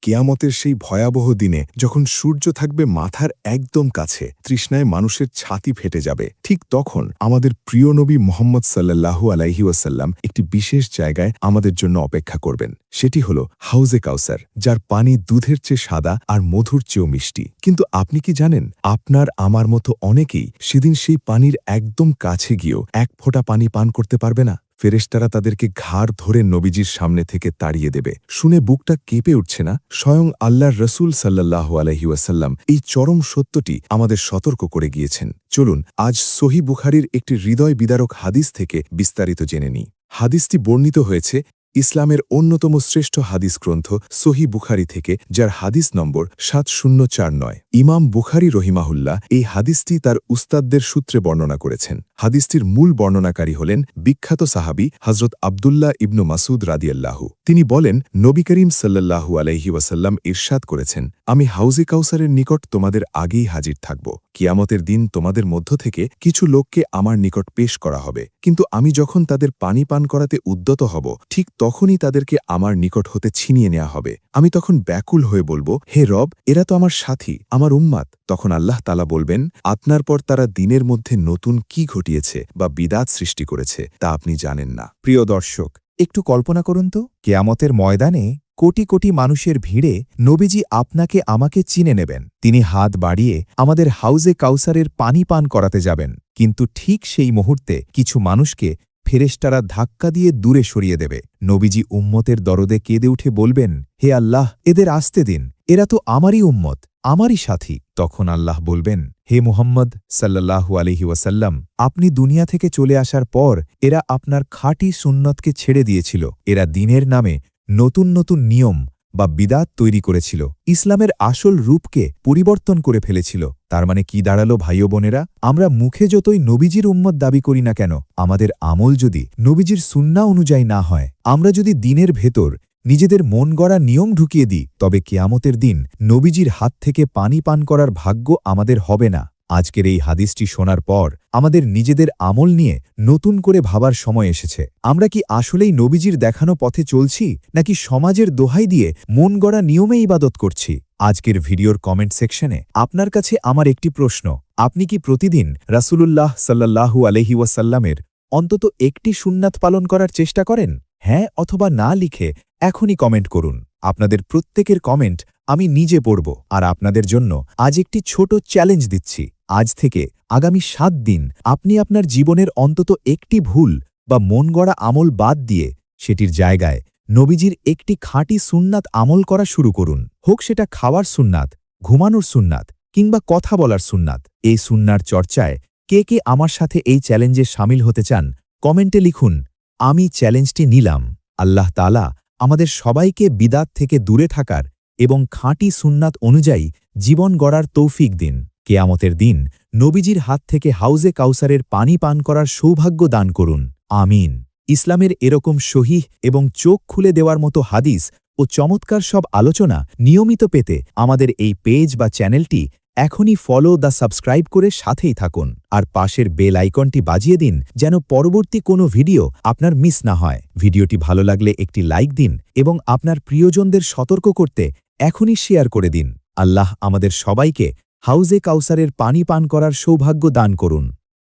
কিয়ামতের সেই ভয়াবহ দিনে যখন সূর্য থাকবে মাথার একদম কাছে, তৃষ্ণায় মানুষের ছাতি ফেটে যাবে, ঠিক তখন আমাদের প্রিয় নবী মুহাম্মদ সাল্লাল্লাহু আলাইহি ওয়াসাল্লাম একটি বিশেষ জায়গায় আমাদের জন্য অপেক্ষা করবেন। সেটি হল হাউজে কাউসার, যার পানি দুধের চেয়ে সাদা আর মধুর চেয়েও মিষ্টি। কিন্তু আপনি কি জানেন, আপনার আমার মতো অনেকেই সেদিন সেই পানির একদম কাছে গিয়েও এক ফোঁটা পানি পান করতে পারবে না। ফেরেশতারা তাদেরকে ঘাড় ধরে নবীজির সামনে থেকে তাড়িয়ে দেবে। শুনে বুকটা কেঁপে উঠছে না? স্বয়ং আল্লাহর রসুল সাল্লাল্লাহু আলাইহি ওয়াসাল্লাম এই চরম সত্যটি আমাদের সতর্ক করে গিয়েছেন। চলুন আজ সহিহ বুখারীর একটি হৃদয় বিদারক হাদিস থেকে বিস্তারিত জেনে নিই। হাদিসটি বর্ণিত হয়েছে ইসলামের অন্যতম শ্রেষ্ঠ হাদিস গ্রন্থ সহিহ বুখারী থেকে, যার হাদিস নম্বর ৭০৪৯। ইমাম বুখারী রহিমাহুল্লাহ এই হাদিসটি তার উস্তাদদের সূত্রে বর্ণনা করেছেন। হাদিসটির মূল বর্ণনাকারী হলেন বিখ্যাত সাহাবী হযরত আব্দুল্লাহ ইবনু মাসউদ রাদিয়াল্লাহু। তিনি বলেন, নবী করিম সাল্লাল্লাহু আলাইহি ওয়াসাল্লাম ইরশাদ করেছেন, আমি হাউজে কাউসারের নিকট তোমাদের আগেই হাজির থাকব। কিয়ামতের দিন তোমাদের মধ্য থেকে কিছু লোককে আমার নিকট পেশ করা হবে, কিন্তু আমি যখন তাদের পানি পান করাতে উদ্যত হব, ঠিক তখনই তাদেরকে আমার নিকট হতে ছিনিয়ে নেওয়া হবে। আমি তখন ব্যাকুল হয়ে বলবো, হে রব, এরা তো আমার সাথী, আমার উম্মাত। তখন আল্লাহ তাআলা বলবেন, আপনার পর তারা দিনের মধ্যে নতুন কি ঘটিয়েছে বা বিদাত সৃষ্টি করেছে তা আপনি জানেন না। প্রিয় দর্শক, একটু কল্পনা করুন তো, কিয়ামতের ময়দানে কোটি কোটি মানুষের ভিড়ে নবীজি আপনাকে আমাকে চিনে নেবেন। তিনি হাত বাড়িয়ে আমাদের হাউজে কাউসারের পানি পান করাতে যাবেন, কিন্তু ঠিক সেই মুহূর্তে কিছু মানুষকে ফেরেশতারা ধাক্কা দিয়ে দূরে সরিয়ে দেবে। নবীজি উম্মতের দরদে কেঁদে উঠে বলবেন, হে আল্লাহ, এদের আসতে দিন, এরা তো আমারই উম্মত, আমারই সাথী। তখন আল্লাহ বলবেন, হে মুহাম্মদ সাল্লাল্লাহু আলাইহি ওয়াসাল্লাম, আপনি দুনিয়া থেকে চলে আসার পর এরা আপনার খাঁটি সুন্নতকে ছেড়ে দিয়েছিল। এরা দ্বীনের নামে নতুন নতুন নিয়ম বা বিদাত তৈরি করেছিল, ইসলামের আসল রূপকে পরিবর্তন করে ফেলেছিল। তার মানে কি দাঁড়ালো ভাই ও বোনেরা? আমরা মুখে যতই নবীজির উম্মত দাবি করি না কেন, আমাদের আমল যদি নবীজির সুন্নাহ অনুযায়ী না হয়, আমরা যদি দ্বীনের ভেতর নিজেদের মন গড়া নিয়ম ঢুকিয়ে দিই, তবে কিয়ামতের দিন নবীজির হাত থেকে পানি পান করার ভাগ্য আমাদের হবে না। আজকের এই হাদিসটি শোনার পর আমাদের নিজেদের আমল নিয়ে নতুন করে ভাবার সময় এসেছে। আমরা কি আসলেই নবীজির দেখানো পথে চলছি, নাকি সমাজের দোহাই দিয়ে মন গড়া নিয়মে ইবাদত করছি? আজকের ভিডিওর কমেন্ট সেকশনে আপনার কাছে আমার একটি প্রশ্ন, আপনি কি প্রতিদিন রাসূলুল্লাহ সাল্লাল্লাহু আলাইহি ওয়াসাল্লামের অন্তত একটি সুন্নাত পালন করার চেষ্টা করেন? হ্যাঁ অথবা না লিখে এখনই কমেন্ট করুন। আপনাদের প্রত্যেকের কমেন্ট আমি নিজে পড়ব। আর আপনাদের জন্য আজ একটি ছোট চ্যালেঞ্জ দিচ্ছি। আজ থেকে আগামী ৭ দিন আপনি আপনার জীবনের অন্তত একটি ভুল বা মন গড়া আমল বাদ দিয়ে সেটির জায়গায় নবীজির একটি খাঁটি সুন্নাত আমল করা শুরু করুন। হোক সেটা খাওয়ার সুন্নাত, ঘুমানোর সুন্নাত কিংবা কথা বলার সুন্নাত। এই সুন্নার চর্চায় কে কে আমার সাথে এই চ্যালেঞ্জে সামিল হতে চান, কমেন্টে লিখুন, আমি চ্যালেঞ্জটি নিলাম। আল্লাহ তাআলা আমাদের সবাইকে বিদাত থেকে দূরে থাকার এবং খাঁটি সুন্নাত অনুযায়ী জীবন গড়ার তৌফিক দিন। কিয়ামতের দিন নবীজির হাত থেকে হাউজে কাউসারের পানি পান করার সৌভাগ্য দান করুন। আমিন। ইসলামের এরকম সহিহ এবং চোখ খুলে দেওয়ার মতো হাদিস ও চমৎকার সব আলোচনা নিয়মিত পেতে আমাদের এই পেজ বা চ্যানেলটি এখনই ফলো বা সাবস্ক্রাইব করে সাথেই থাকুন। আর পাশের বেল আইকনটি বাজিয়ে দিন, যেন পরবর্তী কোনো ভিডিও আপনার মিস না হয়। ভিডিওটি ভালো লাগলে একটি লাইক দিন এবং আপনার প্রিয়জনদের সতর্ক করতে এখনই শেয়ার করে দিন। আল্লাহ আমাদের সবাইকে হাউজে কাউসারের পানি পান করার সৌভাগ্য দান করুন।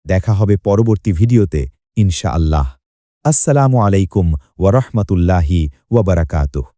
দেখা হবে পরবর্তী ভিডিওতে ইনশাআল্লাহ। আসসালামু আলাইকুম ওয়া রাহমাতুল্লাহি ওয়া বারাকাতুহু।